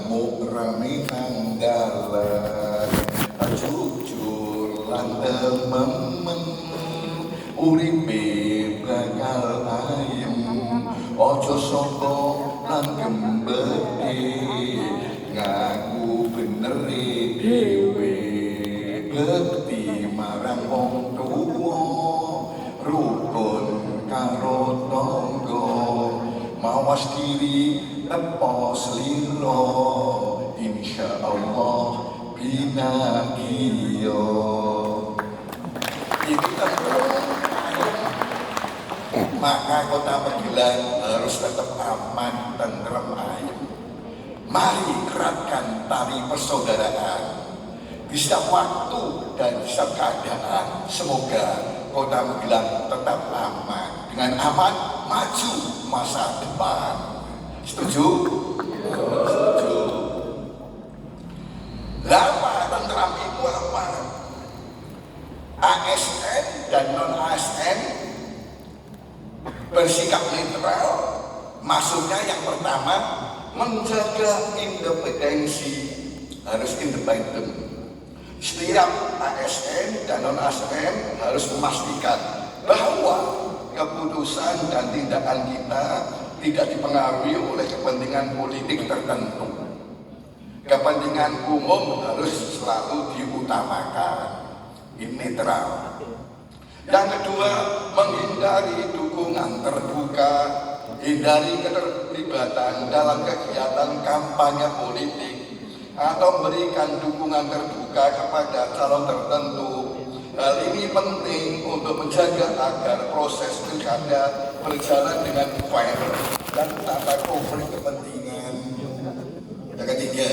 ngamuk rame nang dalan jujur lan temen uripe bakal ayem ojo soko lan gembede ngaku benere dhewe bekti marang wong tuwa rukun karo tangga mawas diri tepo seliro insyaallah binakiyo. Itu maka kota Magelang harus tetap aman, tentrem, ayem. Mari eratkan tali persaudaraan di setiap waktu dan di setiap keadaan. Semoga kota Magelang tetap aman. Dengan aman maju masa depan. Setuju? Setuju. Apa tentram itu apa? ASN dan non-ASN bersikap netral. Maksudnya yang pertama menjaga independensi, harus independen. Setiap ASN dan non-ASN harus memastikan bahwa keputusan dan tindakan kita tidak dipengaruhi oleh kepentingan politik tertentu. Kepentingan umum harus selalu diutamakan. Ini netral. Yang kedua, menghindari dukungan terbuka, hindari keterlibatan dalam kegiatan kampanye politik atau memberikan dukungan terbuka kepada calon tertentu. Hal ini penting untuk menjaga agar proses pilkada berjalan dengan fair dan tanpa konflik kepentingan. Yang ketiga,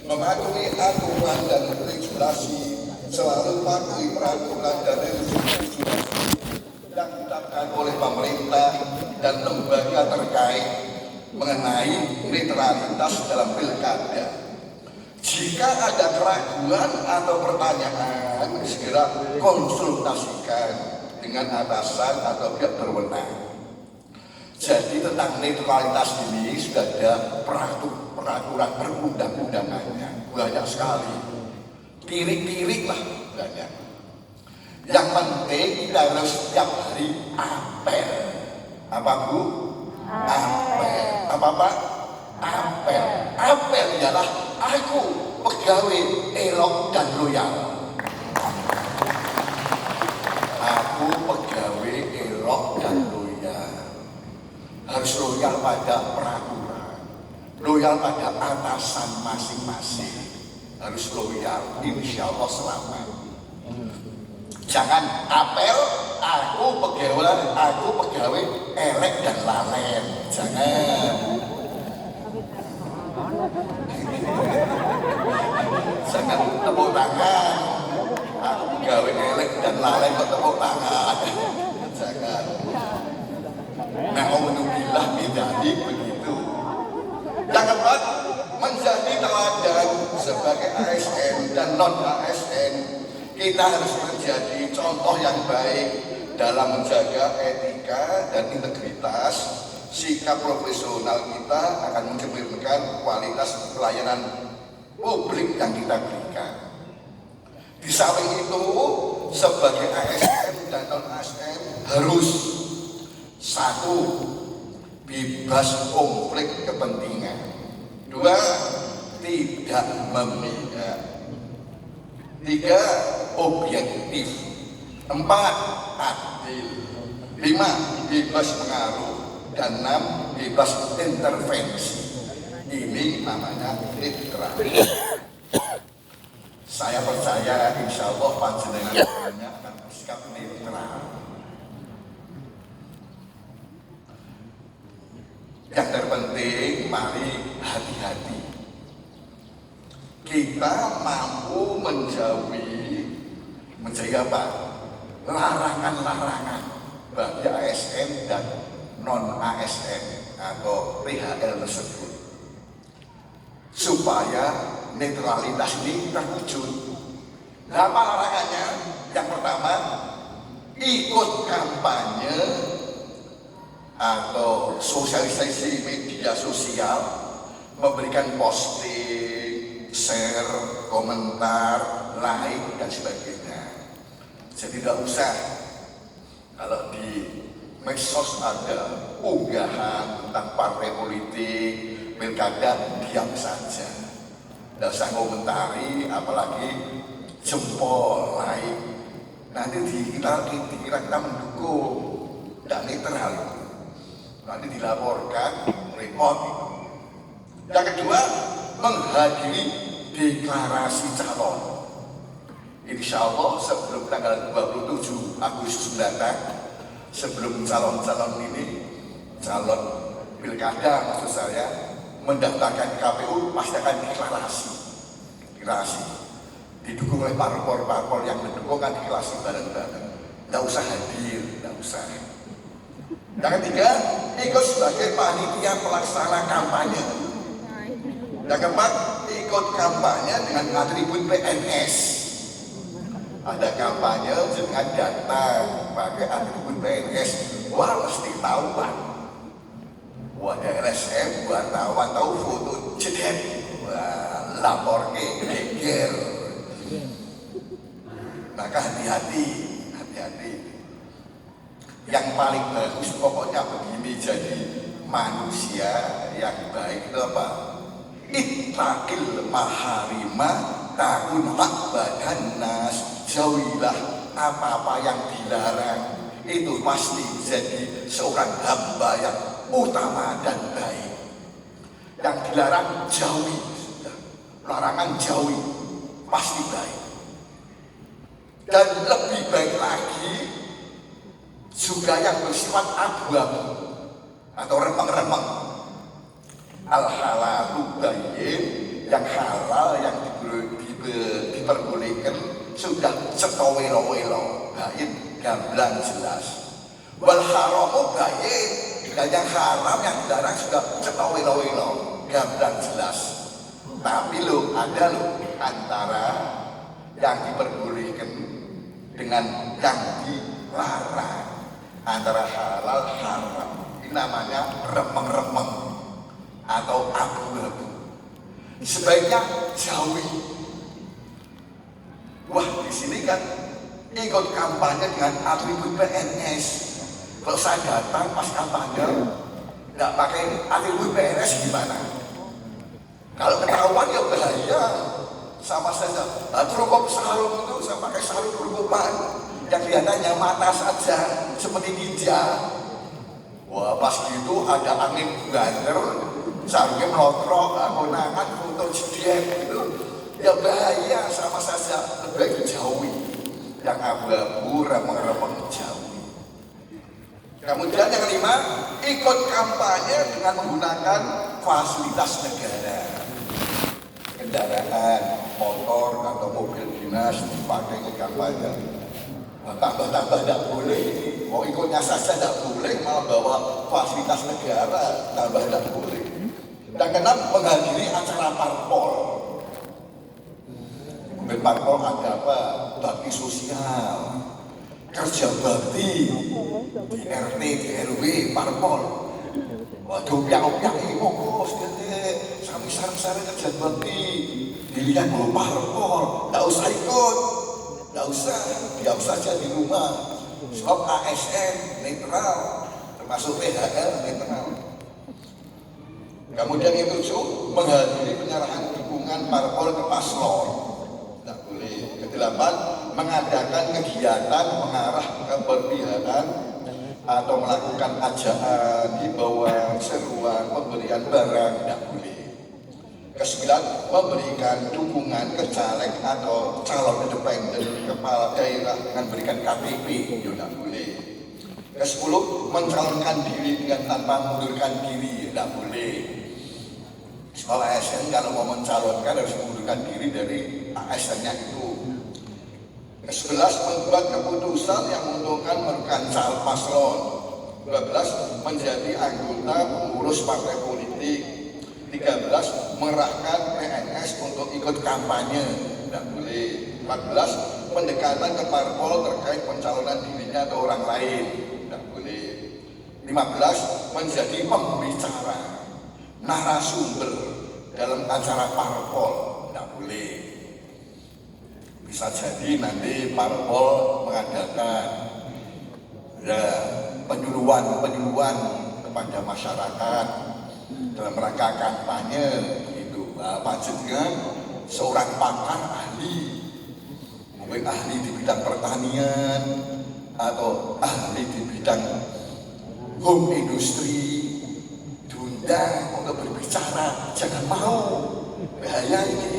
mematuhi aturan dan regulasi, selalu patuhi peraturan dan regulasi yang ditetapkan oleh pemerintah dan lembaga terkait mengenai netralitas dalam pilkada. Jika ada keraguan atau pertanyaan, segera konsultasikan dengan atasan atau pihak berwenang. Jadi tentang netralitas ini sudah ada peraturan perundang-undangannya, banyak sekali. Pirik-pirik lah banyak. Yang penting kita harus setiap hari apel. Apa Bu? Apel. Apa Pak? Apel. Apel ialah aku pegawai elok dan loyal. Aku pegawai elok dan loyal. Harus loyal pada peraturan, loyal pada atasan masing-masing. Harus loyal, insya Allah selamat. Jangan apel, aku pegawai elek dan lalen. Jangan. Jangan tepuk tangan. Aku pegawai elek dan lalen kok tepuk tangan. Jangan. Nah, alhamdulillah bidani begitu. Yang keempat, menjadi teladan sebagai ASN dan non-ASN. Kita harus menjadi contoh yang baik dalam menjaga etika dan integritas. Sikap profesional kita akan mencerminkan kualitas pelayanan publik yang kita berikan. Di samping itu, sebagai ASN dan non-ASN harus satu, bebas konflik kepentingan. Dua, tidak memihak. Tiga, objektif. Empat, adil. Lima, bebas pengaruh. Dan enam, bebas intervensi. Ini namanya netral. Saya percaya insya Allah panjenengan akan bersikap netral. Yang terpenting, mari hati-hati. Kita mampu menjauhi apa? Larangan-larangan bagi ASN dan non-ASN atau PHL tersebut, supaya netralitas ini terwujud. Apa larangannya? Yang pertama, ikut kampanye atau sosialisasi media sosial, memberikan posting share, komentar, like, dan sebagainya. Jadi tidak usah kalau di medsos ada unggahan tentang partai politik, pilkada, diam saja. Tidak usah komentari, apalagi jempol, like. Nanti dikira kita mendukung, tidak netral. Nanti dilaporkan, repot. Yang kedua, menghadiri deklarasi calon. Insya Allah sebelum tanggal 27 Agustus mendatang, sebelum calon-calon ini, calon pilkada maksud saya, mendaftarkan ke KPU, pasti akan deklarasi. Didukung oleh parpol yang mendukung kan deklarasi bareng-bareng. Tidak usah hadir, tidak usah. Yang ketiga, ikut sebagai panitia pelaksana kampanye. Yang keempat, ikut kampanye dengan atribut PNS. Ada kampanye dengan datang pakai atribut PNS, wah mesti tahuan. Wah ada LSM, wartawan tahu foto jedek, wah lapor geger. Maka hati-hati. Yang paling bagus pokoknya begini, jadi manusia yang baik itu apa? Ittaqil maharima takun badan nas. Jauhilah apa-apa yang dilarang, itu pasti jadi seorang hamba yang utama dan baik. Yang dilarang jauhi, larangan jauhi, pasti baik. Dan lebih baik lagi juga yang bersifat abu-abu atau remeng-remeng. Al-halalu bayyin, yang halal yang diperbolehkan sudah setowelo-welo, baik, gamblang jelas. Wal haramu baik, dan yang haram yang dilarang sudah setowelo-welo, gamblang jelas. Tapi ada antara yang diperbolehkan dengan yang dilarang, antara halal haram. Ini namanya remeng-remeng atau abu-abu. Sebaiknya jauhi. Wah, di sini kan ikut kampanye dengan atribut PNS. Kalau saya datang pas kampanye nggak pakai atribut PNS gimana? Kalau ketahuan ya bahaya. Sama saja. Cukup sarung itu saya pakai sarung kerukupan yang kelihatannya mata saja seperti ninja. Wah, pas gitu ada angin banter, sarungnya melotrok, konangan foto jedek gitu. Ya bahaya, sama saja, lebih jauhi. Yang abu-abu, remeng-remeng jauhi. Kemudian yang kelima, ikut kampanye dengan menggunakan fasilitas negara. Kendaraan, motor atau mobil dinas dipakai ikut kampanye. Tambah-tambah tidak boleh, mau ikutnya saja tidak boleh, malah bawa fasilitas negara, tambah tidak boleh. Dan keenam, menghadiri acara parpol. Parpol ada apa? Bakti sosial, kerja bakti di RT, di RW, parpol. Waduh, piang-piang ini monggo sedek, sami-sami kerja bakti. Dilihat mau parpol, tidak usah ikut, tidak usah, diam saja di rumah. Sebab ASN netral, termasuk PHL netral. Kemudian yang ketujuh, menghadiri penyerahan dukungan parpol ke paslon. Tidak boleh. Kedelapan, mengadakan kegiatan mengarah ke berpihakan atau melakukan ajaan, himbauan, seruan, pemberian barang, tidak boleh. Kesembilan, memberikan dukungan ke caleg atau calon independen kepala daerah dengan berikan KTP, tidak boleh. Kesepuluh, mencalonkan diri dengan tanpa mundurkan diri, tidak boleh. Sebab ASN kalau mau mencalonkan harus mengundurkan diri dari ASN-nya itu. Ke-11, membuat keputusan yang menguntungkan merupakan calon paslon. 12, menjadi anggota pengurus partai politik. 13, mengerahkan PNS untuk ikut kampanye, tidak boleh. 14, pendekatan ke parpol terkait pencalonan dirinya atau orang lain, tidak boleh. 15, menjadi pembicara, narasumber dalam acara parpol, tidak boleh. Bisa jadi nanti parpol mengadakan ya penyuluhan kepada masyarakat dalam rangka kampanye itu. Maksudnya seorang pakar ahli, mungkin ahli di bidang pertanian atau ahli di bidang home industry diundang untuk berbicara. Jangan mau, bahaya ini.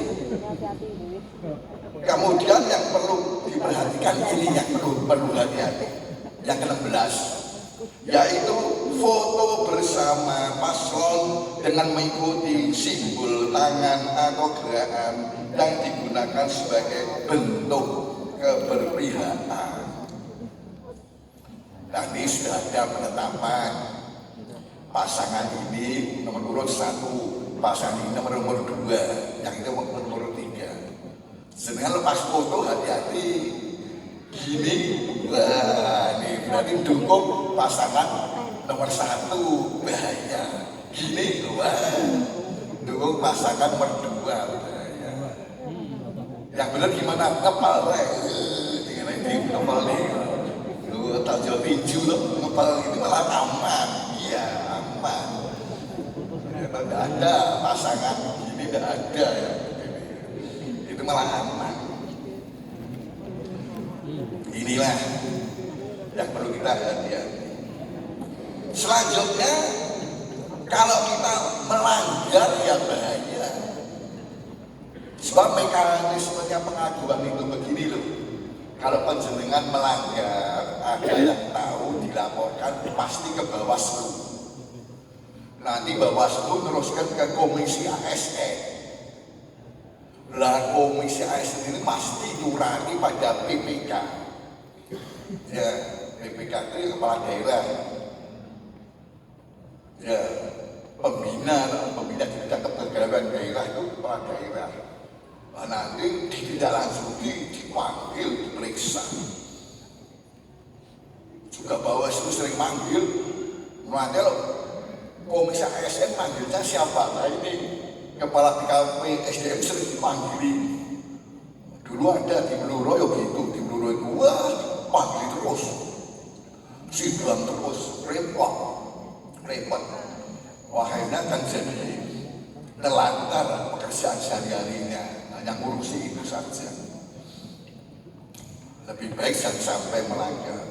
Kemudian yang perlu diperhatikan ini yang perlu hati-hati. Yang ke-16 yaitu foto bersama paslon dengan mengikuti simbol tangan atau gerakan yang digunakan sebagai bentuk keberpihakan. Tadi sudah ada penetapan pasangan ini nomor urut 1, pasangan ini nomor 2, yang itu nomor 3. Sedangkan lepas foto hati-hati. Gini, wah ini berarti dukung pasangan nomor 1, bahaya. Gini, wah dukung pasangan nomor 2, bahaya. Yang benar gimana? Ngepal, dengan ini ngepal nih. Lu tahu tinju loh, ngepal ini malah aman. Iya, aman. Ternyata tidak ada pasangan gini, tidak ada ya. Itu malah aman. Inilah yang perlu kita hati-hati. Selanjutnya, kalau kita melanggar ya bahaya. Sebab mekanismenya pengaduan itu begini loh. Kalau penjenengan melanggar, ada yang tahu dilaporkan pasti ke Bawaslu. Nanti Bawaslu teruskan ke Komisi ASN. Lah Komisi ASN ini pasti nurani pada PPK. Ya, PPK itu kepala daerah. Ya, pembina di bidang kepegawaian daerah itu kepala daerah. Nah, nanti tidak langsung dipanggil, diperiksa. Juga Bawaslu sering manggil, nanti loh Komisi ASN manggilnya siapa? Nah ini kepala BKP SDM sering dipanggili. Dulu ada di Meluroyo gitu, di Meluroyo wah panggil terus, sidang terus, repot. Wahainya kan jadi nelantar pekerjaan sehari-harinya, hanya ngurusi itu saja. Lebih baik jangan sampai melanggar.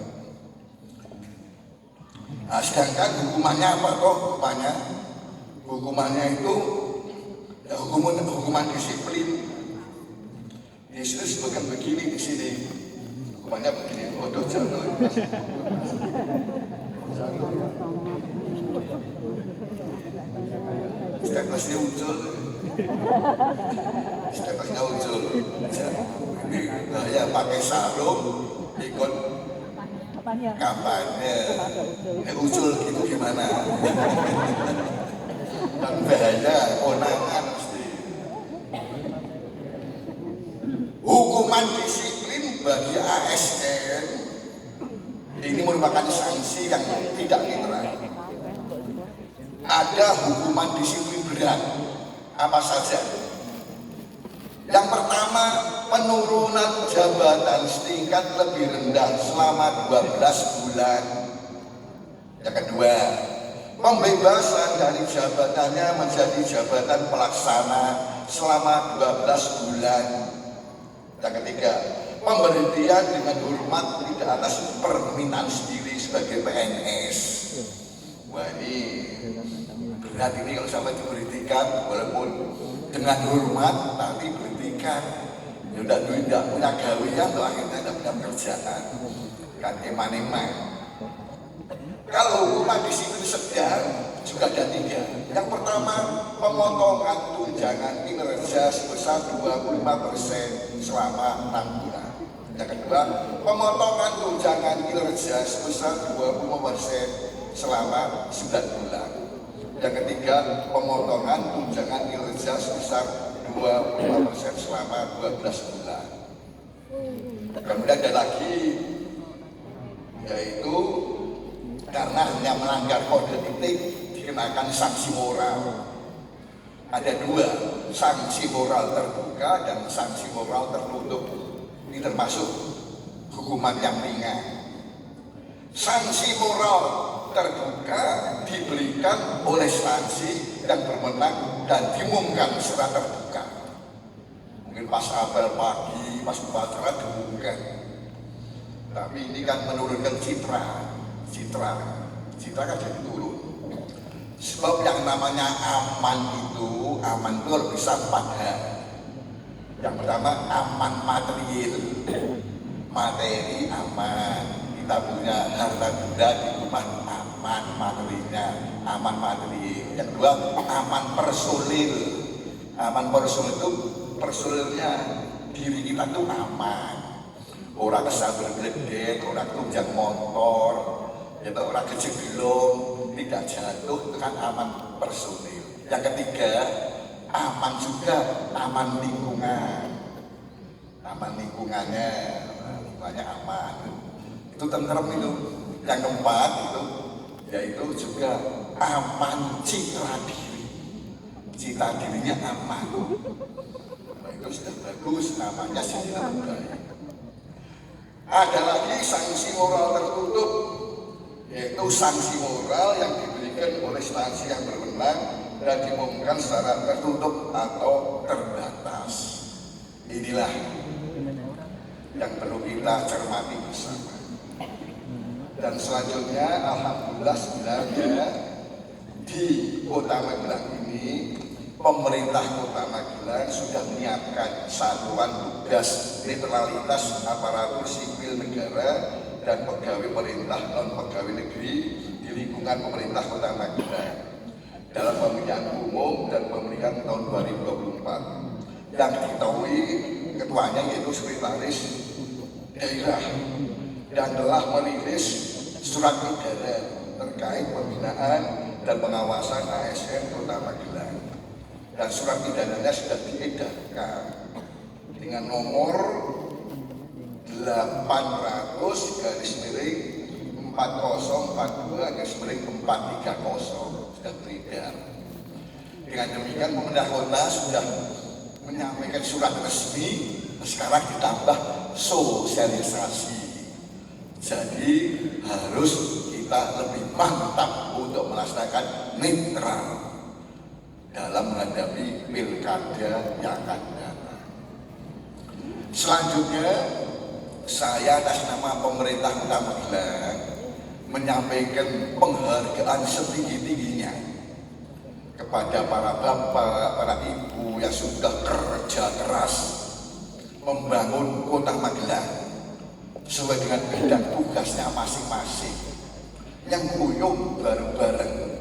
Nah, sedangkan hukumannya apa toh? Hukumannya itu ya, hukuman disiplin. Di sini disebutkan begini di sini. Hukumannya begini, bodoh jatuh. Stepasnya ucul. Ya pakai sarung, ikut kampanye. Ucul gitu gimana? Dan bahaya, konangan mesti. Hukuman disiplin bagi ASN ini merupakan sanksi yang tidak netral. Ada hukuman disiplin berat, apa saja? Yang pertama, penurunan jabatan setingkat lebih rendah selama 12 bulan. Yang kedua, pembebasan dari jabatannya menjadi jabatan pelaksana selama 12 bulan. Yang ketiga, pemberhentian dengan hormat tidak atas permintaan sendiri sebagai PNS. Wah ini berat ini kalau sampai diberhentikan, walaupun dengan hormat tapi berhentikan. Ya udah tidak punya gawean, tuh akhirnya tidak punya kerjaan. Kan eman-eman. Kalau hukuman disiplin sedang juga ada 3. Yang pertama, pemotongan tunjangan kinerja sebesar 25% selama 6 bulan. Yang kedua, pemotongan tunjangan kinerja sebesar 20% selama 9 bulan. Yang ketiga, pemotongan tunjangan kinerja sebesar 25% selama 12 bulan. Kemudian ada lagi, yaitu karena hanya melanggar kode etik dikenakan sanksi moral. Ada dua, sanksi moral terbuka dan sanksi moral tertutup. Ini termasuk hukuman yang ringan. Sanksi moral terbuka diberikan oleh sanksi yang berwenang dan diumumkan secara terbuka. Mungkin pas apel pagi, pas upacara diumumkan. Tapi ini kan menurunkan citra kan jadi turun. Sebab yang namanya aman itu harus bisa 4 hal. Yang pertama aman materi aman, kita punya harta benda di rumah aman materinya, aman materi. Yang kedua aman personil itu personilnya diri kita tuh aman. Orang kesambil gledek, orang tunjang motor, ya orang kejeglong, tidak jatuh, itu kan aman personil. Yang ketiga, aman juga, aman lingkungan. Aman lingkungannya aman. Itu tentrem itu. Yang keempat itu, yaitu juga aman citra diri. Citra dirinya aman. Nah, itu sudah bagus, namanya citra budaya. Ada lagi sanksi moral tertutup, yaitu sanksi moral yang diberikan oleh instansi yang berwenang dan diumumkan secara tertutup atau terbatas. Inilah yang perlu kita cermati bersama. Dan selanjutnya, alhamdulillah sebenarnya di Kota Magelang ini pemerintah Kota Magelang sudah menyiapkan satuan tugas netralitas aparatur sipil negara dan pegawai pemerintah non pegawai negeri di lingkungan pemerintah Kota Magelang dalam pemilihan umum dan pemilihan tahun 2024. Yang diketahui ketuanya yaitu sekretaris daerah dan telah merilis surat edaran terkait pembinaan dan pengawasan ASN Kota Magelang. Dan surat edarannya sudah diedarkan dengan nomor 800/4042/430 sudah beredar. Dengan demikian pemerintah kota sudah menyampaikan surat resmi, sekarang ditambah sosialisasi. Jadi harus kita lebih mantap untuk melaksanakan netral dalam menghadapi pilkada yang akan datang. Selanjutnya, saya atas nama pemerintah Kota Magelang menyampaikan penghargaan setinggi-tingginya kepada para bapak, para ibu yang sudah kerja keras membangun Kota Magelang sesuai dengan bidang tugasnya masing-masing, yang guyung bareng-bareng.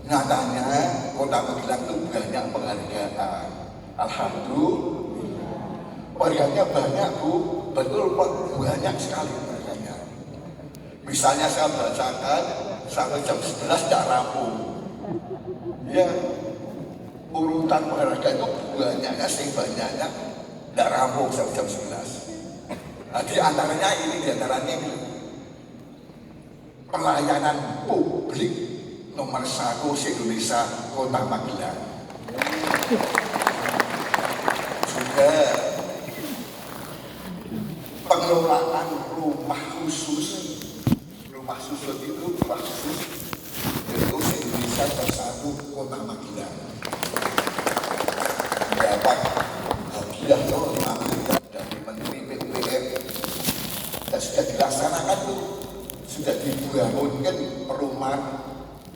Nyatanya Kota Magelang itu banyak penghargaan. Alhamdulillah. Penghargaannya banyak Bu, betul Pak, banyak sekali penghargaannya. Misalnya saya bacakan sampai jam 11 tidak rampung. Ya, urutan penghargaan itu banyaknya, banyaknya tidak rampung sampai jam 11. Nah, di antaranya ini pelayanan publik nomor 1 se-Indonesia Kota Magelang. Juga pengelolaan rumah khusus itu yaitu se-Indonesia nomor 1 Kota Magelang. Mendapat hadiah dari Menteri PUPR dan sudah dilaksanakan tuh, sudah dibangunkan perumahan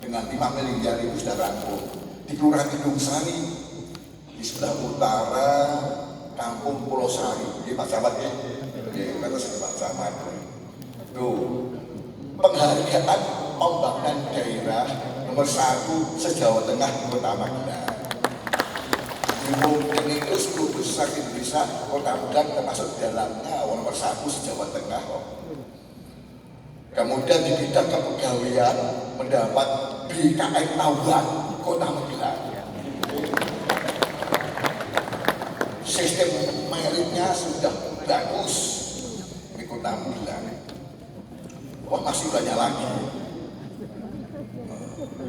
dengan 5 miliar itu sudah rampung di Kelurahan Kedung Sari di sebelah utara Kampung Pulau Sari di Pak Camat ya, Pak Camat. Tuh penghargaan pembangunan daerah nomor 1 se-Jawa Tengah Kota Magelang. Mungkin itu 10 besar Indonesia Kota Magelang termasuk dalamnya nomor 1 se-Jawa Tengah. Kemudian di bidang kepegawaian mendapat BKN Tauban Kota Magelang. Sistem meritnya sudah bagus di Kota Magelang. Wah, masih banyak lagi.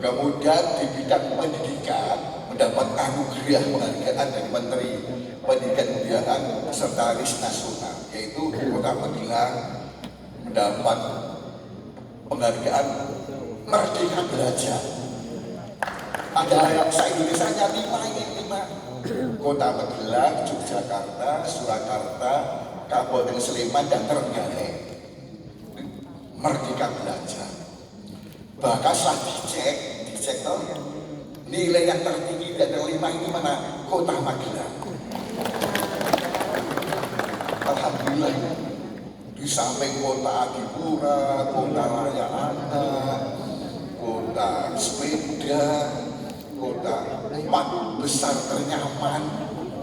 Kemudian di bidang pendidikan mendapat anugerah penghargaan dari Menteri Pendidikan Kebudayaan beserta list nasional, yaitu Kota Magelang mendapat penghargaan Merdeka Belajar. Ada yang se-Indonesia nya 5 Kota Magelang, Yogyakarta, Surakarta, Kabupaten Sleman, dan Trenggalek Merdeka Belajar. Bahkan setelah dicek nilai yang tertinggi dan terlima ini mana? Kota Magelang. Alhamdulillah, di samping kota Adipura, kota Raya Anak, kota sepeda, kota 4 besar ternyaman,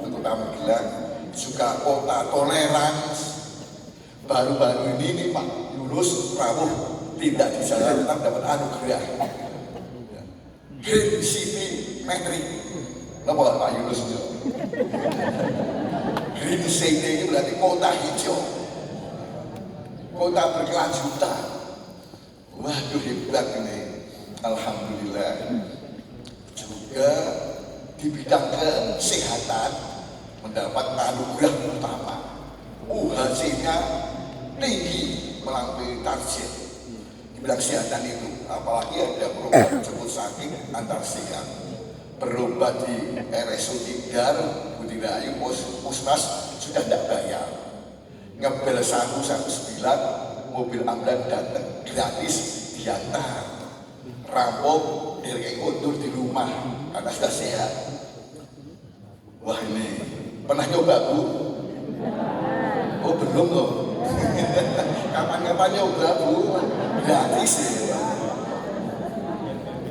Kota Magelang, juga kota toleransi. Baru-baru ini nih Pak Yunus Rawuh tidak di Jakarta dapat anugerah Green City Metrik. Apa Pak Yunus itu? Green City ini berarti kota hijau, kota berkelanjutan. Waduh, hebat ini. Alhamdulillah. Juga di bidang kesehatan mendapat anugerah utama. UHC-nya tinggi melampaui target di bidang kesehatan itu. Apalagi ada program jemput sakit antar sehat, berobat di RSUD Gar, Budirayu, Puskesmas sudah tidak bayar. Ngebel 119, mobil ambulans datang gratis diantar. Rampok dari kondur di rumah karena sudah sehat. Wah, ini pernah nyoba Bu? Oh belum loh. Kapan-kapan nyoba Bu? Gratis ya.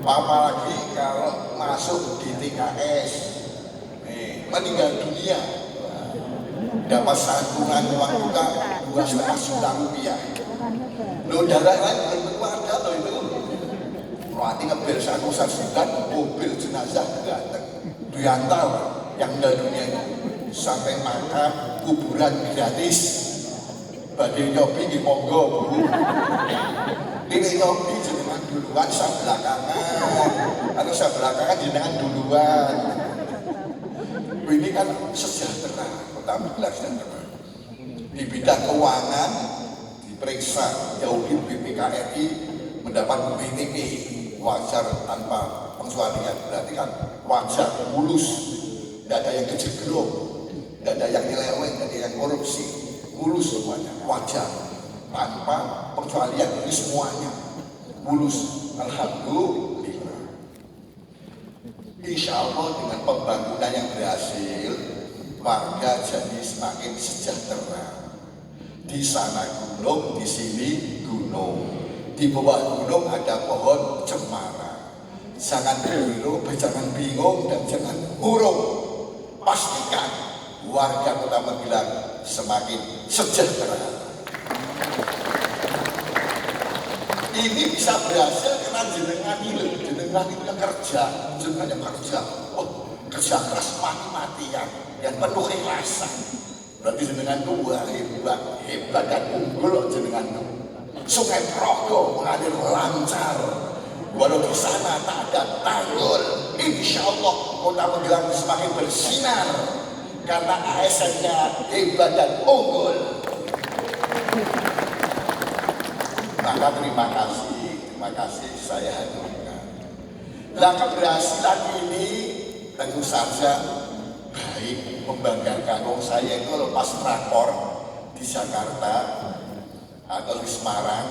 Apalagi kalau masuk di TKS, meninggal dunia, dapat santunan uang duka 2,5 juta rupiah. Lo darah lain belum tentu ada loh itu. Berarti ngebel 1 mobil jenazah datang diantar yang meninggal dunia itu sampai makam kuburan gratis. Bagi nyobi di monggo Bu. Ini nyobi jenengan duluan, saya belakangan. Atau saya belakangan jenengan duluan. Ini kan sejahtera, Kota Magelang sejahtera. Di bidang keuangan diperiksa jauhi BPKRI mendapat BTP wajar tanpa pengecualian, berarti kan wajar, mulus, tidak ada yang kejeglok, tidak ada yang nyeleweng, tidak ada yang korupsi, mulus semuanya, wajar, tanpa pengecualian, ini semuanya mulus. Alhamdulillah. Insya Allah dengan pembangunan yang berhasil, warga jadi semakin sejahtera. Di sana gunung, di sini gunung. Di bawah gunung ada pohon cemara. Jangan keliru, jangan bingung, dan jangan murung. Pastikan warga Kota Magelang semakin sejahtera. Ini bisa berhasil karena jenengan itu yang kerja, jenengan yang kerja. Oh, kerja keras mati-matian, yang penuh ikhlasan. Berarti jenengan itu hebat dan unggul jenengan itu. Sungai Progo mengalir lancar, walau di sana tak ada tanggul. Insya Allah Kota Magelang semakin bersinar karena ASN-nya hebat dan unggul. Maka terima kasih saya haturkan. Nah, keberhasilan ini tentu saja baik, membanggakan. Saya itu lepas rakor di Jakarta atau di Semarang,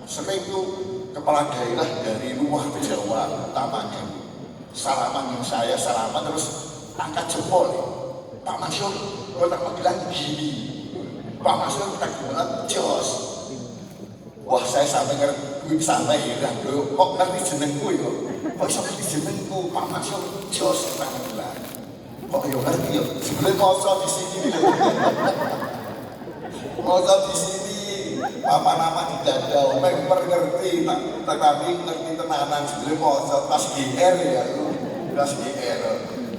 sering itu kepala daerah dari luar Jawa utamanya salaman, saya salaman terus angkat jempol. Pak Masyur, Kota Magelang gini, Pak Masyur kita gimana jos. Wah, saya sampai ngerti, sampai heran loh, kok ngerti jenengku ya, kok bisa ngerti jenengku, Pak Masyur jos Kota Magelang. Kok ya ngerti ya, sebelum mau di sini mau di sini nama tidak ada, member ngerti, tetapi ngerti tenanan sebelum mau pas GR ya, pas GR.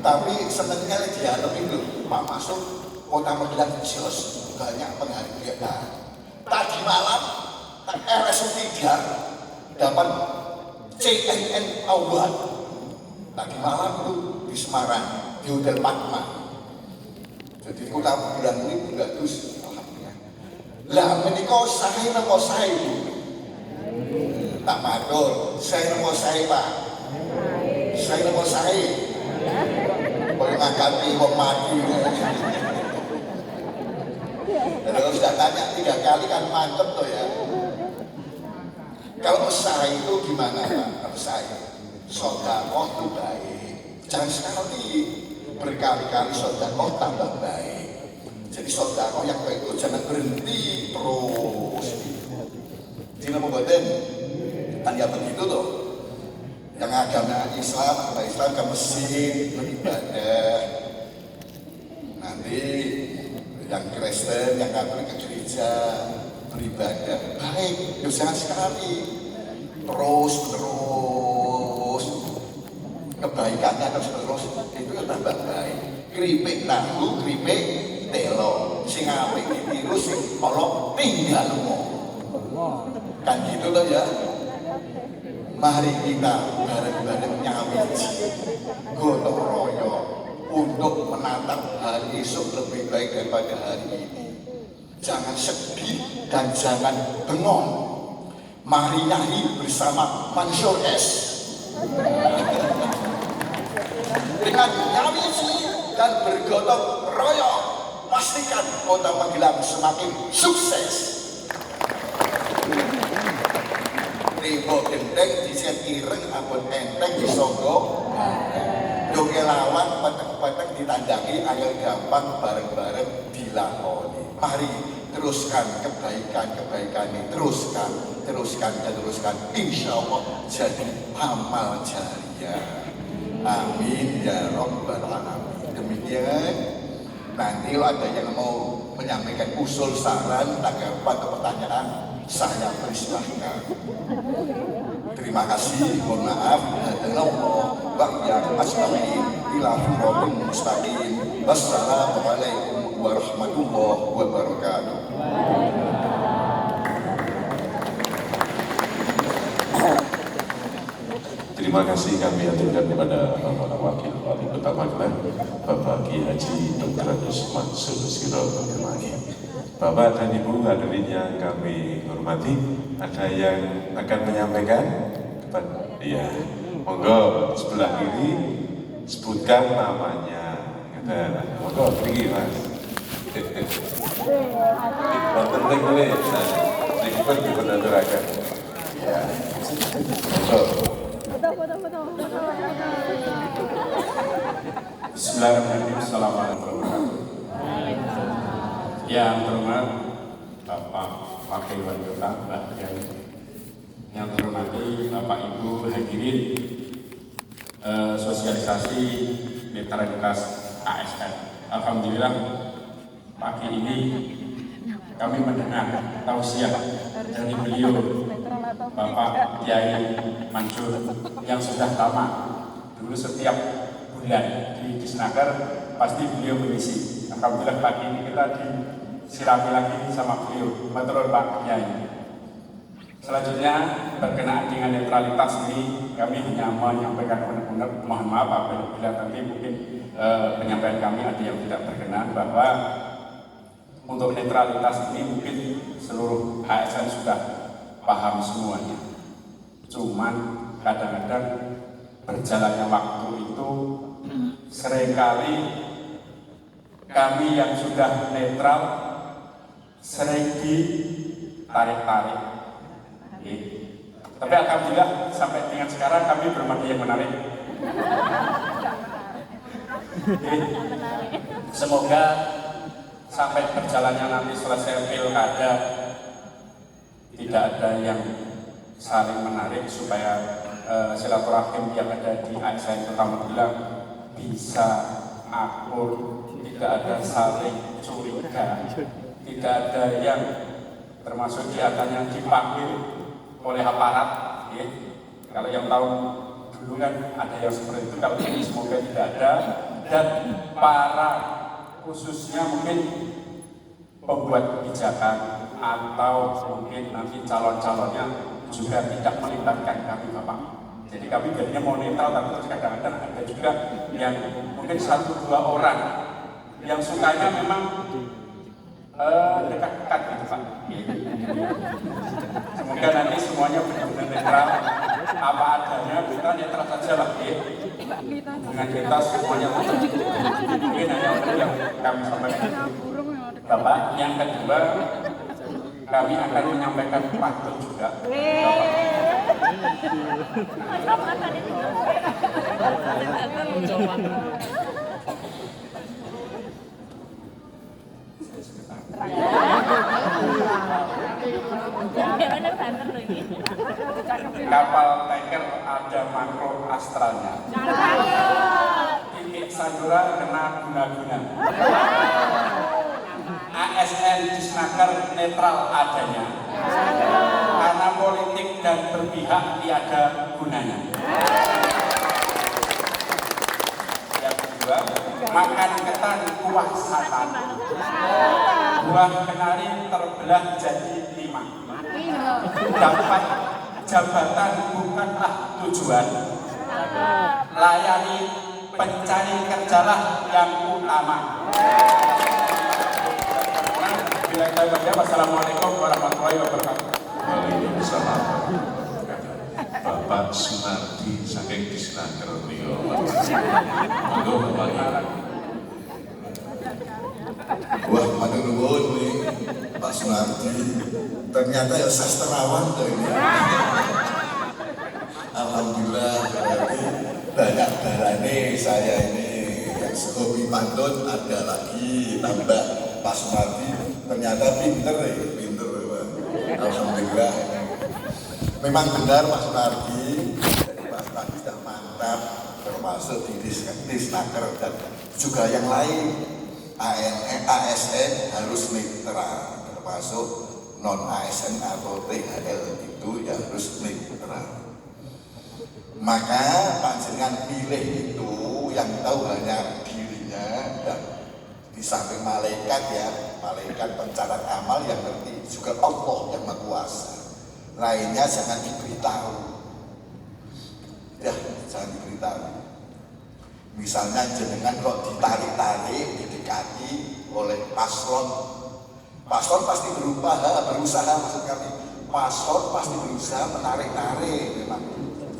Tapi senengnya lagi dialog itu, Pak Masuk Kota Magelang jos, banyak penghargaan. Tadi malam RSU 3 dapat CNN Award. Tadi malam itu di di Semarang di Hotel Padma. Jadi kula bulan ini bagus, alhamdulillah. Lah menika sae napa sae Bu? Tak matur, sae napa sae Pak? Sae napa sae? Kaya ngangkati wong mati. Kalau sudah tanya 3 kali kan mantep tuh ya. Kalau sae itu gimana Pak? Kalau sae, sedekah itu baik. Jangan sekali berkali-kali sedekah tambah baik. Jadi sedekah yang baik itu jangan berhenti terus. Dina mboten kan ya begitu tuh. Yang agama Islam ke masjid beribadah. Nanti yang Kristen, yang Katolik ke gereja beribadah. Baik, jangan sekali terus kebaikannya terus itu tambah baik. Kripik tahu, kripik telo, sing apik ditiru, sing ala tinggal kan gitu loh ya. Mari kita bareng-bareng nyawiji gotong royong untuk menatap hari esok lebih baik daripada hari ini. Jangan sedih dan jangan bengong. Mari nyanyi bersama Mansur S. Dengan nyawiji dan bergotong royong, pastikan Kota Magelang semakin sukses. Ribo gendeng dicet ireng ampun enteng disonggo. Doge lawan peteng-peteng ditandangi agar gampang bareng-bareng dilakoni. Mari teruskan kebaikan ini, teruskan. Insya Allah jadi amal jariah. Amin ya Rabbal Alamin. Demikian. Nanti kalau ada yang mau menyampaikan usul saran tanggapan atau pertanyaan, saya persilahkan. Terima kasih, mohon maaf. Wassalamualaikum warahmatullahi wabarakatuh. Terima kasih kami aturkan kepada Bapak Wakil Wali Kota Magelang, Bapak Kiai Haji Dr. Agus Mansur Sirot Kemaki. Bapak dan Ibu hadirin yang kami hormati, ada yang akan menyampaikan? Iya, monggo sebelah kiri sebutkan namanya. Monggo pergi Mas. Penting boleh, sedikit dipenaturakan. Ya, monggo. Bismillahirrahmanirrahim. Assalamualaikum warahmatullahi wabarakatuh. Yang terhormat Bapak Wakil Wali Kota, Mbak Kiai. Yang terhormati Bapak Ibu hadirin sosialisasi netralitas ASN. Alhamdulillah pagi ini kami mendengar tausiah dari beliau Bapak Kiai Mansur yang sudah lama. Dulu setiap bulan di Disnaker pasti beliau mengisi. Alhamdulillah pagi ini kita disirami lagi sama beliau. Matur Pak Kiai. Selanjutnya berkenaan dengan netralitas ini kami hanya menyampaikan benar-benar mohon maaf apabila nanti mungkin penyampaian kami ada yang tidak berkenan, bahwa untuk netralitas ini mungkin seluruh ASN sudah paham semuanya. Cuman kadang-kadang berjalannya waktu itu seringkali kami yang sudah netral sering ditarik-tarik. Tapi alhamdulillah sampai dengan sekarang kami belum ada yang menarik. Semoga sampai berjalannya nanti selesai pilkada tidak ada yang saling menarik, supaya silaturahim yang ada di ASN Kota Magelang bisa akur, tidak ada saling curiga, tidak ada yang termasuk diantaranya dipanggil oleh aparat. Kalau yang tahu dulu kan ada yang seperti itu, kalau ini semoga tidak ada. Dan para khususnya mungkin pembuat kebijakan atau mungkin nanti calon-calonnya juga tidak melibatkan kami Bapak. Jadi kami jadinya mau netral, tapi terus kadang-kadang ada juga yang mungkin 1-2 orang yang sukanya memang dekat-dekat gitu Pak. Semoga nanti semuanya benar-benar netral, apa adanya, kita netral saja lah. Dengan kita semuanya netral. Mungkin hanya itu yang kami sampaikan. Bapak, yang kedua, kami akan menyampaikan pantun juga. Kapal tanker ada makro astralnya. Titik Sandura kena guna-guna. ASN Disnaker netral adanya. Karena politik dan berpihak tiada gunanya. Yang kedua, makan ketan kuah santan. Buah kenari terbelah jadi 5. Dapat jabatan bukanlah tujuan. Layani pencari kerjalah yang utama. Wassalamualaikum warahmatullahi wabarakatuh. Waalaikumsalam. Bapak Sunardi saking Disnaker beliau. Monggo Bapak. Wah, matur nuwun nih Pak Sunardi. Ternyata ya sastrawan tuh ini. Alhamdulillah berarti banyak barane saya ini yang hobi pantun ada lagi tambah Pak Sunardi. Ternyata pinter ya, pinter. Alhamdulillah. Memang benar Pak Sunardi. Jadi Pak Sunardi sudah mantap termasuk di Disnaker dan juga yang lain. ASN harus netral, termasuk non ASN atau THL itu ya harus netral. Maka panjenengan pilih itu yang tahu hanya dirinya dan di samping malaikat ya, malaikat pencatat amal yang ngerti juga Allah yang Maha Kuasa. Lainnya jangan diberitahu. Ya, jangan diberitahu. Misalnya jenengan kok ditarik-tarik, didekati oleh paslon pasti berusaha maksud kami. Paslon pasti berusaha menarik-narik, memang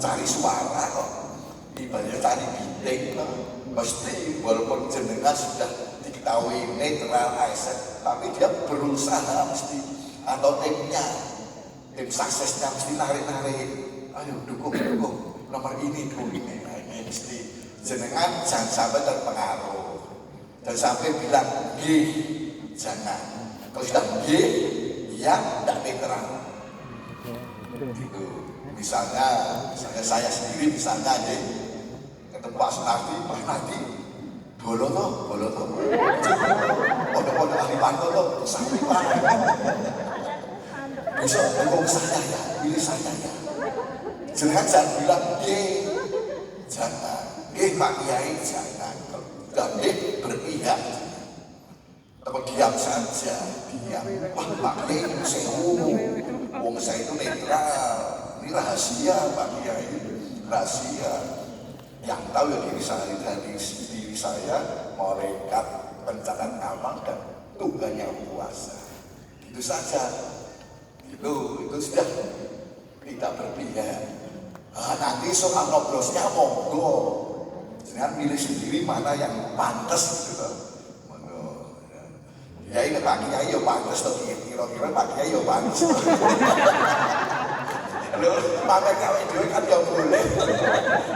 cari suara kok. Ibaratnya cari bideng kok. Pasti walaupun jenengan sudah diketahui netral ASN, tapi dia berusaha mesti, atau tim suksesnya mesti narik-narik. Ayo dukung nomor ini mesti. Jenengan jangan sampai terpengaruh dan sampai bilang jangan. Kalau sudah ya tidak netral. Gitu. Misalnya saya sendiri misalnya ketemu Pak Sunardi, Pak Sunardi bolo toh pondok ahli pantun toh sampai Pak besok dukung saya ya, pilih saya ya. Jangan bilang jangan. Pak Kiai jangan, dan berpihak, atau diam saja, diam. Wah Pak Kiai wong saya itu netral, ini rahasia Pak Kiai, rahasia. Yang tahu ya diri saya, malaikat pencatat amal dan Tuhan yang kuasa. Itu saja, itu sudah tidak berpihak. Nanti soal ngobrolnya monggo. Jangan milih sendiri mana yang pantas gitu loh. Ya ini Pak Kiai ya pantas loh, kira-kira Pak Kiai ya pantas. Loh, pakai kawe dhewe kan ya boleh.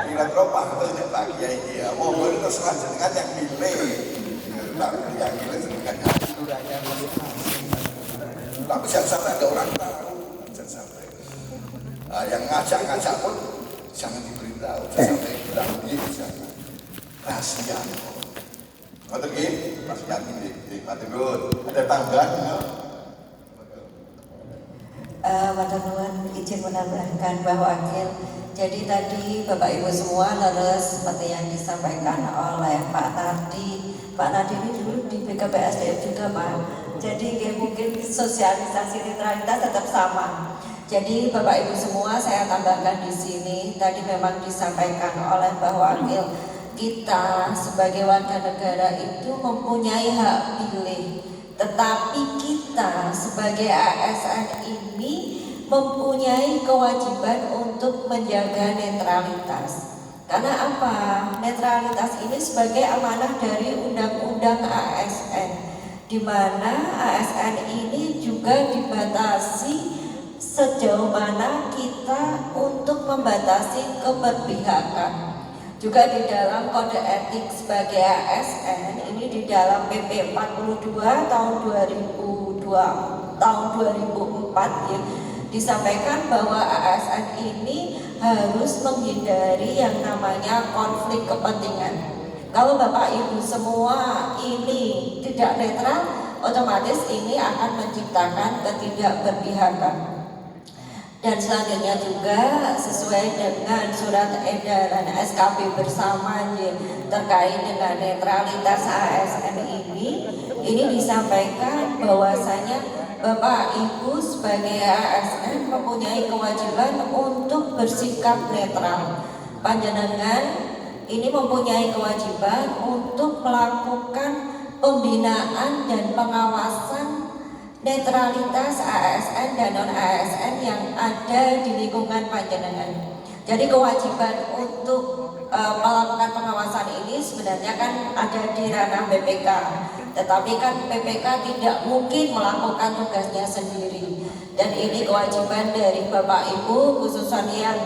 Kira-kira pantas ya Pak Kiai ya. Monggo terserah jenengan yang milih. Yang milih jenengan. Tapi jangan sampai ada orang tahu, jangan sampai. Yang ngajak pun jangan diberitahu, jangan sampai bilang jangan. Rahasia. Ngoten nggih, rahasia nggih. Matur. Ada tambahan enggak? Matur nuwun izin menambahkan bahwa jadi tadi Bapak Ibu semua terus seperti yang disampaikan oleh Pak Nardi. Pak Nardi ini dulu di BKPSDM juga Pak. Jadi mungkin sosialisasi netralitas tetap sama. Jadi Bapak Ibu semua, saya tambahkan di sini tadi memang disampaikan oleh Mbah Wakil, kita sebagai warga negara itu mempunyai hak pilih, tetapi kita sebagai ASN ini mempunyai kewajiban untuk menjaga netralitas. Karena apa? Netralitas ini sebagai amanah dari Undang-Undang ASN, di mana ASN ini juga dibatasi sejauh mana kita untuk membatasi keberpihakan. Juga di dalam kode etik sebagai ASN ini di dalam PP 42 tahun 2004 ya, disampaikan bahwa ASN ini harus menghindari yang namanya konflik kepentingan. Kalau Bapak Ibu semua ini tidak netral, otomatis ini akan menciptakan ketidakberpihakan. Dan selanjutnya juga sesuai dengan surat edaran SKP bersama terkait dengan netralitas ASN ini disampaikan bahwasanya Bapak Ibu sebagai ASN mempunyai kewajiban untuk bersikap netral. Panjenengan ini mempunyai kewajiban untuk melakukan pembinaan dan pengawasan netralitas ASN dan non-ASN yang ada di lingkungan panjenengan. Jadi kewajiban untuk melakukan pengawasan ini sebenarnya kan ada di ranah BPK, tetapi kan BPK tidak mungkin melakukan tugasnya sendiri. Dan ini kewajiban dari Bapak Ibu khususnya yang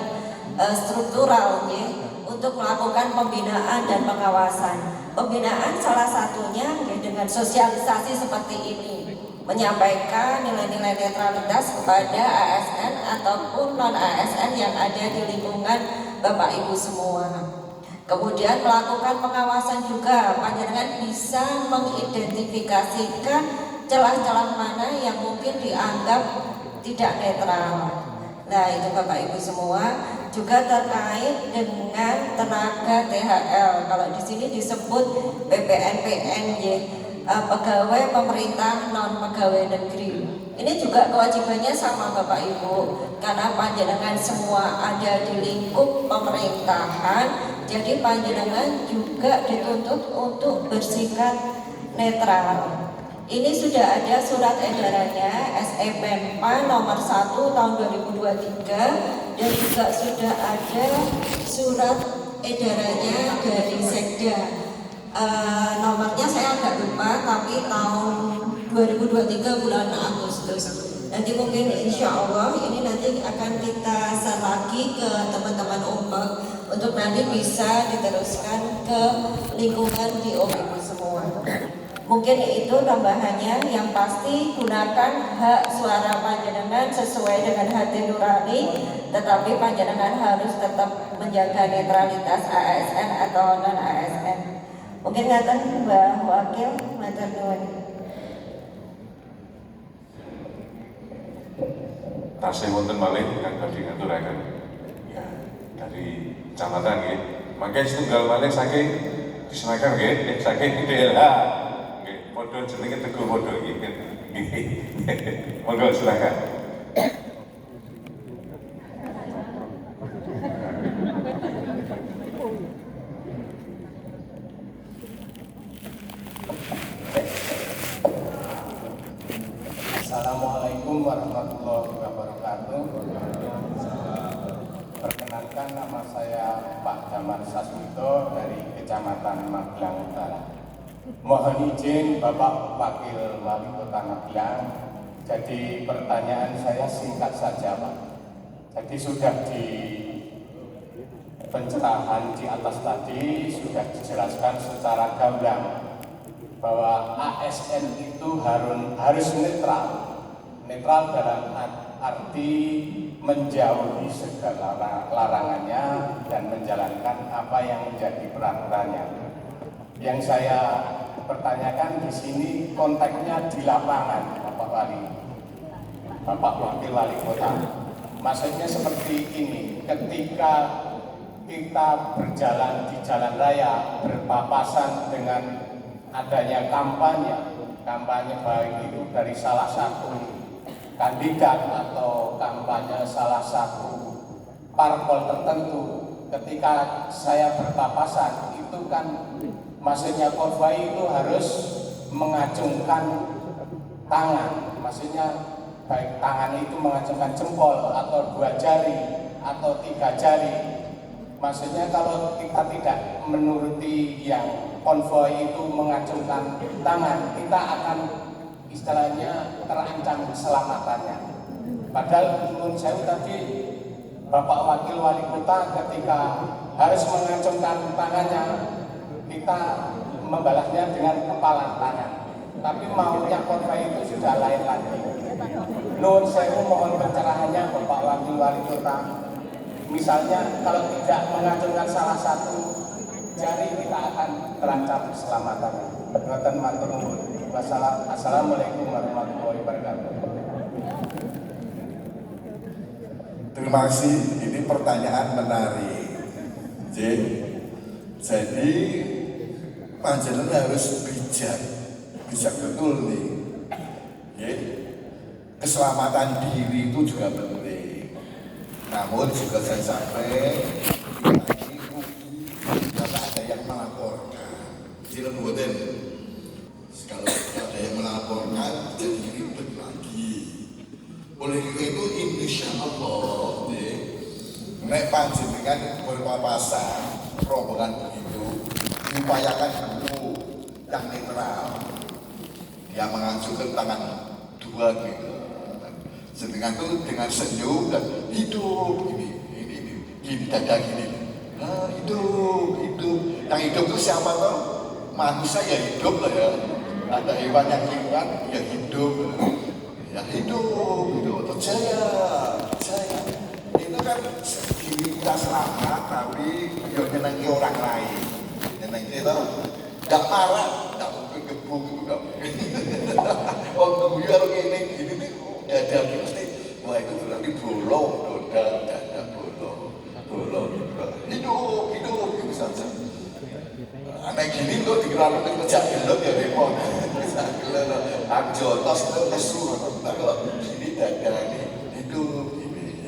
struktural ya, untuk melakukan pembinaan dan pengawasan. Pembinaan salah satunya ya, dengan sosialisasi seperti ini, menyampaikan nilai-nilai netralitas kepada ASN ataupun non-ASN yang ada di lingkungan Bapak Ibu semua. Kemudian melakukan pengawasan juga, panjenengan bisa mengidentifikasikan celah-celah mana yang mungkin dianggap tidak netral. Nah itu Bapak Ibu semua, juga terkait dengan tenaga THL. Kalau di sini disebut PPNPN ya, pegawai pemerintah non pegawai negeri. Ini juga kewajibannya sama Bapak Ibu, karena panjenengan semua ada di lingkup pemerintahan, jadi panjenengan juga dituntut untuk bersikap netral. Ini sudah ada surat edarannya SE Menpa nomor 1 tahun 2023 dan juga sudah ada surat edarannya dari Sekda. Nomornya saya agak lupa, tapi tahun 2023 bulan Agustus. Nanti mungkin insya Allah ini nanti akan kita share lagi ke teman-teman UMPEK untuk nanti bisa diteruskan ke lingkungan di Ibu semua. Mungkin itu tambahannya, yang pasti gunakan hak suara panjenengan sesuai dengan hati nurani, tetapi panjenengan harus tetap menjaga netralitas ASN atau non ASN. Mungkin ngaten Mbah Wakil, matur nuwun. Tasih wonten malih kang badhe ngaturaken. Ya, dari kecamatan nggih. Mangke setunggal malih saking disenengkan nggih, saking DLH. Nggih, padha jenenge Teguh padha nggih. Monggo silakan. Assalamualaikum warahmatullahi wabarakatuh. Perkenalkan, nama saya Pak Damar Sasmito dari Kecamatan Magelang Utara. Mohon izin Bapak Wakil Wali Kota Magelang. Jadi pertanyaan saya singkat saja Pak. Jadi sudah di pencerahan di atas tadi sudah dijelaskan secara gamblang bahwa ASN itu harus netral dalam arti menjauhi segala larangannya dan menjalankan apa yang menjadi peraturannya. Yang saya pertanyakan di sini konteksnya di lapangan, Bapak Wali, Bapak Wakil Wali Kota. Maksudnya seperti ini, ketika kita berjalan di jalan raya berpapasan dengan adanya kampanye baik itu dari salah satu kandidat atau kampanye salah satu parpol tertentu, ketika saya berpapasan itu kan maksudnya konvoi itu harus mengacungkan tangan, maksudnya baik tangan itu mengacungkan jempol atau 2 jari atau 3 jari. Maksudnya kalau kita tidak menuruti yang konvoi itu mengacungkan tangan, kita akan istilahnya terancam keselamatannya. Padahal menurut saya tadi Bapak Wakil Wali Kota ketika harus mengacungkan tangannya, kita membalasnya dengan kepala tangan. Tapi maunya konvoi itu sudah lain lagi. Nun saya mohon pencerahannya Bapak Wakil Wali Kota. Misalnya kalau tidak mengacungkan salah satu jari, kita akan terancam keselamatannya. Ngoten matur nuwun. Wassalamualaikum warahmatullahi wabarakatuh. Terima kasih, ini pertanyaan menarik. Jadi panjenengan harus bijak betul nih. Keselamatan diri itu juga penting. Namun juga saya sampai ini rugi karena ada yang melaporkan. Jadi buatin kalau ada yang melaporkan jadi ribet lagi. Oleh itu insya Allah nek panjenengan berpapasan rombongan begitu diupayakan dulu yang netral, yang mengajukan tangan 2 gitu. Sedangkan itu dengan senyum dan hidup gini dada gini. Hidup. Yang hidup itu siapa toh? Manusia ya hidup lah ya. Ada hewan yang lingkungan ya hidup. Ya hidup. Jaya. Itu kan diri kita selamat tapi ya nyenengi orang lain. Nyenengi itu nggak marah, nggak mungkin gebuk itu nggak mungkin. Oh guyu kalau gini nih. Dada mesti, wah itu berarti bolong, dada bolong. Hidup itu saja. Aneh gini kok dikira kerja gelap ya repot. Aku jotos itu lesu. Kalau gini dada ini hidup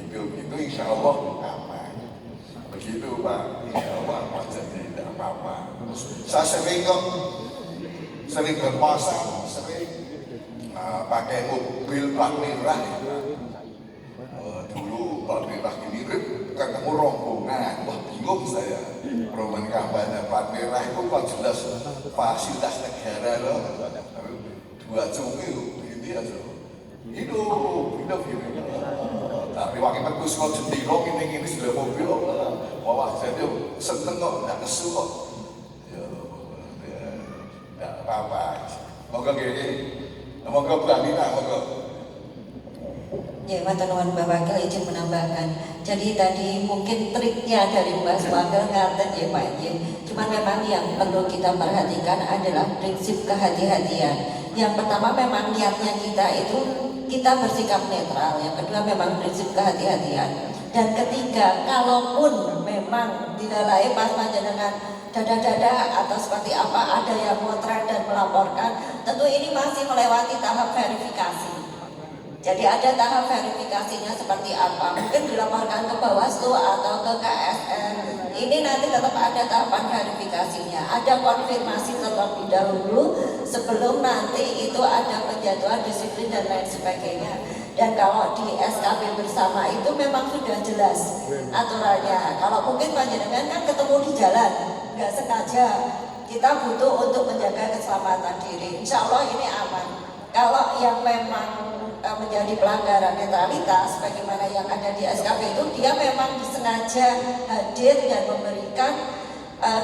itu insya Allah aman. Begitu Pak, insya Allah aman jadi tidak apa-apa. Saya sering berpuasa, pakai mobil plat merah dulu plat merah ini ketemu rombongan, wah bingung saya. Rombongan kampanye plat merah itu kok jelas fasilitas negara loh, 2 cumi begini aja hidup tapi wakil petus kok jendiro ini sudah mobil wah jadi seneng kok, gak kesu kok ya apa-apa moga gini. Moga Bu Amina, moga. Ya, teman-teman Mbak Wakil izin menambahkan. Jadi tadi mungkin triknya dari Mbak Wakil ngaten ya Pak. Cuman memang yang perlu kita perhatikan adalah prinsip kehati-hatian. Yang pertama memang niatnya kita itu kita bersikap netral. Yang kedua memang prinsip kehati-hatian. Dan ketiga, kalaupun memang dilalai pas panjenengan dada-dada atau seperti apa ada yang motret dan melaporkan, tentu ini masih melewati tahap verifikasi. Jadi ada tahap verifikasinya seperti apa, mungkin dilaporkan ke Bawaslu atau ke KSN. Ini nanti tetap ada tahapan verifikasinya, ada konfirmasi terlebih dahulu sebelum nanti itu ada penjatuhan disiplin dan lain sebagainya. Dan kalau di SKB bersama itu memang sudah jelas aturannya. Kalau mungkin panjenengan kan ketemu di jalan, nggak sengaja, kita butuh untuk menjaga keselamatan diri. Insya Allah ini aman. Kalau yang memang menjadi pelanggaran netralitas, bagaimana yang ada di SKB itu, dia memang disengaja hadir dan memberikan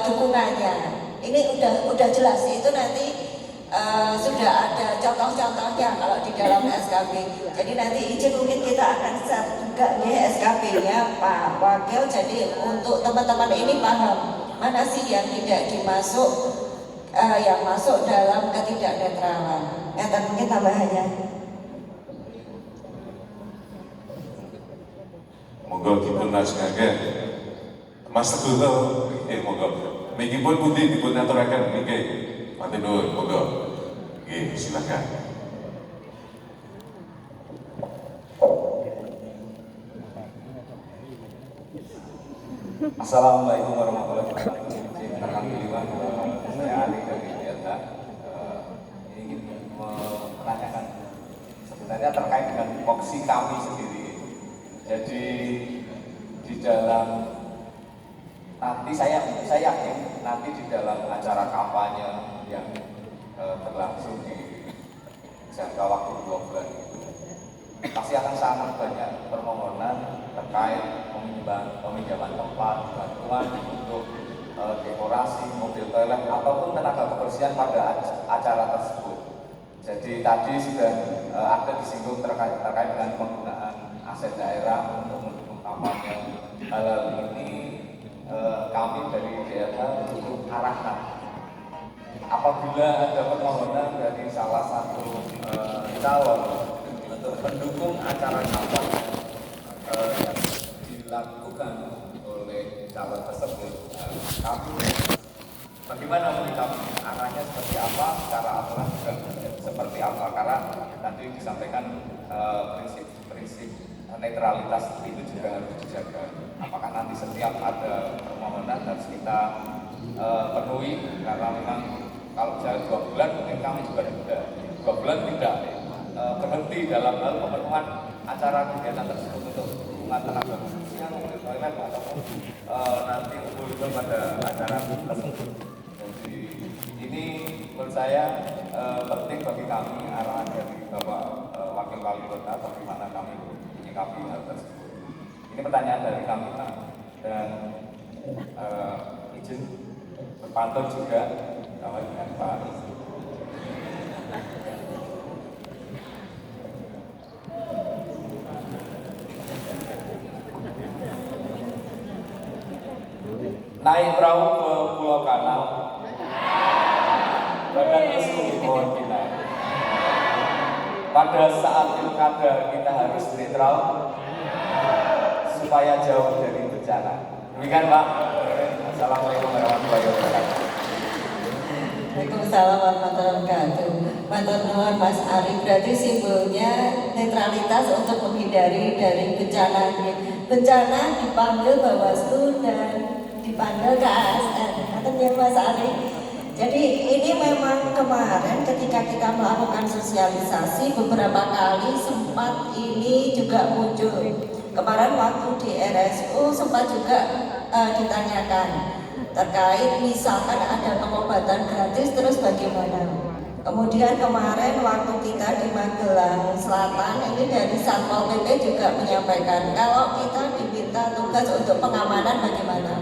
dukungannya. Ini udah jelas, itu nanti sudah ada contoh-contohnya kalau di dalam SKB. Jadi nanti izin mungkin kita akan share juga nih SKB-nya Pak Wakil. Jadi untuk teman-teman ini paham mana sih yang tidak dimasuk, yang masuk dalam ketidaknetralan. Mungkin tambahannya. Moga dipun lajengaken Mas Teguh to, moga. Niki pun pundi dipun aturaken niki. Matur nuwun, moga. Nggih, silakan. Assalamualaikum warahmatullahi wabarakatuh. Alhamdulillah, saya Ali dari Delta. Ingin menanyakan sebenarnya terkait dengan voksi kami sendiri. Jadi di dalam nanti saya yakin nanti di dalam acara kampanye yang berlangsung di jangka waktu 2 bulan itu pasti akan sangat banyak permohonan terkait peminjaman tempat, bantuan untuk dekorasi, mobil toilet ataupun tenaga kebersihan pada acara tersebut. Jadi tadi sudah ada disinggung terkait dengan penggunaan aset daerah untuk mendukung kampanye. Hal ini kami dari DLH untuk arahkan. Apabila ada permohonan dari salah satu calon untuk mendukung acara kampanye yang dilakukan oleh calon tersebut, kami bagaimana menyikapi arahnya seperti apa, secara aturan juga seperti apa, karena tadi disampaikan prinsip netralitas itu juga harus dijaga. Apakah nanti setiap ada permohonan harus kita penuhi, karena memang kalau misalnya 2 bulan mungkin kami juga tidak 2 bulan tidak berhenti dalam hal pemenuhan acara kegiatan tersebut untuk dukungan tenaga kebersihan, mobil toilet ataupun nanti untuk pada acara tersebut. Jadi ini menurut saya penting bagi kami arahan dari Bapak Wakil Wali Kota bagaimana kami menyikapi hal tersebut. Ini pertanyaan dari kami Pak, dan izin berpantun juga dengan Pak. Naik perahu ke Pulau Kanal, badan lesu mohon kita. Pada saat pilkada kita harus netral supaya jauh dari bencana. Demikian Pak. Assalamualaikum warahmatullahi wabarakatuh. Waalaikumsalam warahmatullahi wabarakatuh. Matur nuwun Mas Ari, berarti simbolnya netralitas untuk menghindari dari bencana. Bencana dipanggil Bawaslu dan dipanggil ke ASN. Katanya Mas Ari. Jadi ini memang kemarin ketika kita melakukan sosialisasi beberapa kali sempat ini juga muncul. Kemarin waktu di RSU sempat juga ditanyakan terkait misalkan ada pengobatan gratis terus bagaimana. Kemudian kemarin waktu kita di Magelang Selatan ini dari Satpol PP juga menyampaikan kalau kita diminta tugas untuk pengamanan bagaimana.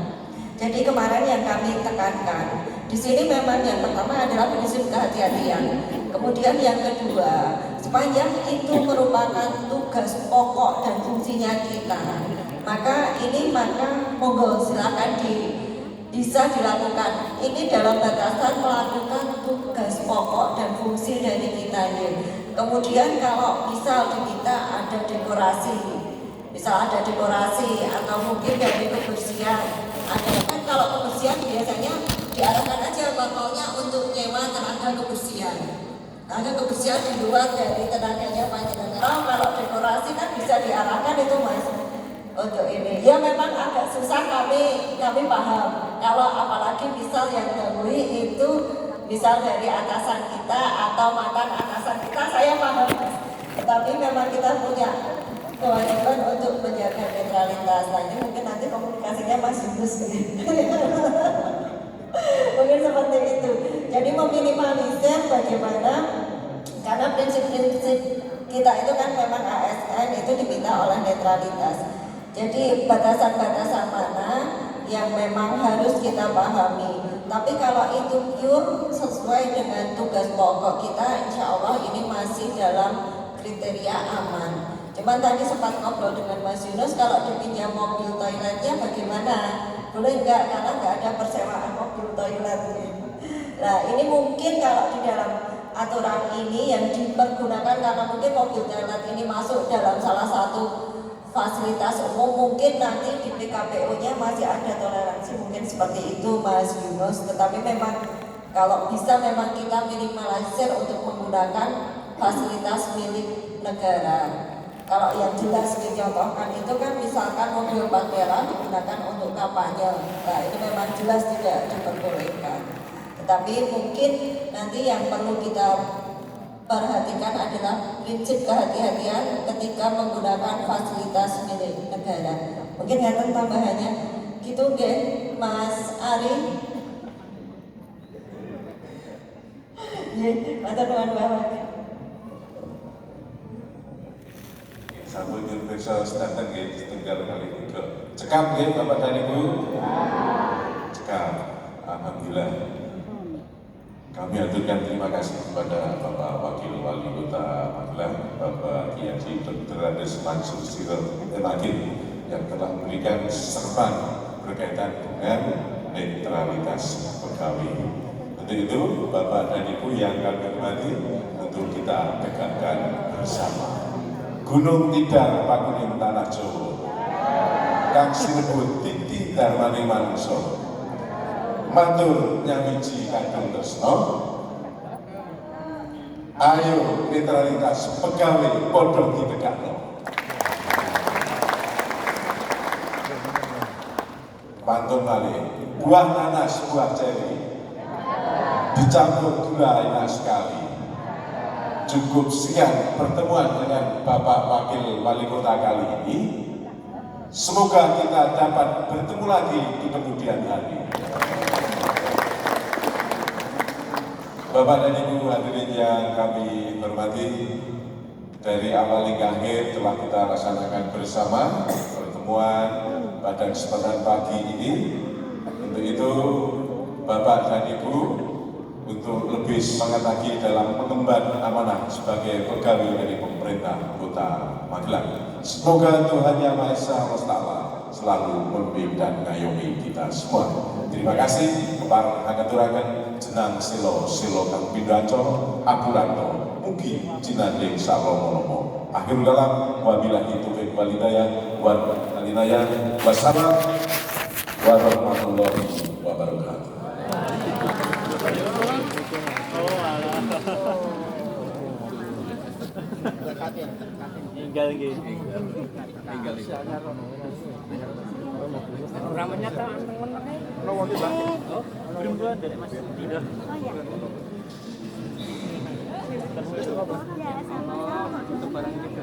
Jadi kemarin yang kami tekankan di sini memang yang pertama adalah prinsip kehati-hatian. Kemudian yang kedua, sepanjang itu merupakan tugas pokok dan fungsinya kita, maka monggo silakan bisa dilakukan. Ini dalam batasan melakukan tugas pokok dan fungsi dari kita ini. Kemudian kalau misal di kita ada dekorasi, misal ada dekorasi atau mungkin dari kebersihan, ada kan kalau kebersihan biasanya diarahkan aja bakalnya untuk nyewa tenaga kebersihan. Tenaga kebersihan di luar dari tenaganya panjenengan. Kalau dekorasi kan bisa diarahkan itu Mas. Untuk ini ya memang agak susah kami paham kalau apalagi misal yang dahului itu misal dari atasan kita atau mantan atasan kita, saya paham tetapi memang kita punya kewajiban untuk menjaga netralitas. Nah ini mungkin nanti komunikasinya Mas Yunus mungkin seperti itu. Jadi meminimalisir bagaimana, karena prinsip-prinsip kita itu kan memang ASN itu diminta oleh netralitas. Jadi batasan-batasan mana yang memang harus kita pahami. Tapi kalau itu pure sesuai dengan tugas pokok kita, insya Allah ini masih dalam kriteria aman. Cuman tadi sempat ngobrol dengan Mas Yunus, kalau dipinjam mobil toiletnya bagaimana? Boleh enggak? Karena enggak ada persewaan mobil toilet. Nah ini mungkin kalau di dalam aturan ini yang dipergunakan karena mungkin mobil toilet ini masuk dalam salah satu fasilitas umum, mungkin nanti di PKPU-nya masih ada toleransi mungkin seperti itu Mas Yunus. Tetapi memang kalau bisa memang kita minimalisir untuk menggunakan fasilitas milik negara. Kalau yang jelas dicontohkan itu kan misalkan mobil plat merah digunakan untuk kampanye, nah itu memang jelas tidak diperbolehkan. Tetapi mungkin nanti yang perlu kita perhatikan adalah prinsip kehati-hatian ketika menggunakan fasilitas milik negara. Mungkin ada tambahannya, gitu nggih, Mas Ari. Nggih, matur nuwun banget. Sampun nyuwun pirsa sedanten nggih setunggal kali putra. Cekap nggih Bapak dan Ibu. Cekap. Alhamdulillah. Kami aturkan terima kasih kepada Bapak Wakil Wali Kota Magelang, Bapak Kiai Haji Dr. Andes Mansur Sirait MAG yang telah memberikan serban berkaitan dengan netralitas pegawai. Untuk itu, Bapak dan Ibu yang kami hormati, untuk kita tegakkan bersama. Gunung Tidar Pakuning Tanah Jawa, Kang Sinebut Titi Darmane Manungso, matur nyawiji Kadung Tresno. Ayo netralitas pegawai padha ditegakno. Pantun malih, buah nanas, buah ceri dicampur gula enak sekali. Cukup sekian pertemuan dengan Bapak Wakil Wali Kota kali ini. Semoga kita dapat bertemu lagi di kemudian hari. Bapak dan Ibu hadirin yang kami hormati, dari awal hingga akhir telah kita laksanakan bersama pertemuan pada kesempatan pagi ini. Untuk itu, Bapak dan Ibu, untuk lebih semangat lagi dalam mengemban amanah sebagai pegawai dari pemerintah Kota Magelang. Semoga Tuhan Yang Maha Esa Wasta'ala selalu membimbing dan ngayomi kita semua. Terima kasih. Keparang ngaturaken jenang silo kang pindhaca apuranto mugi jinanding salomo-lomo. Akhirul kalam wabillahi taufiq wal hidayah wassalam warahmatullahi wabarakatuh. Tinggal gitu. Ramenya kan oh, belum bulan dari Mas tidak. Untuk barang juga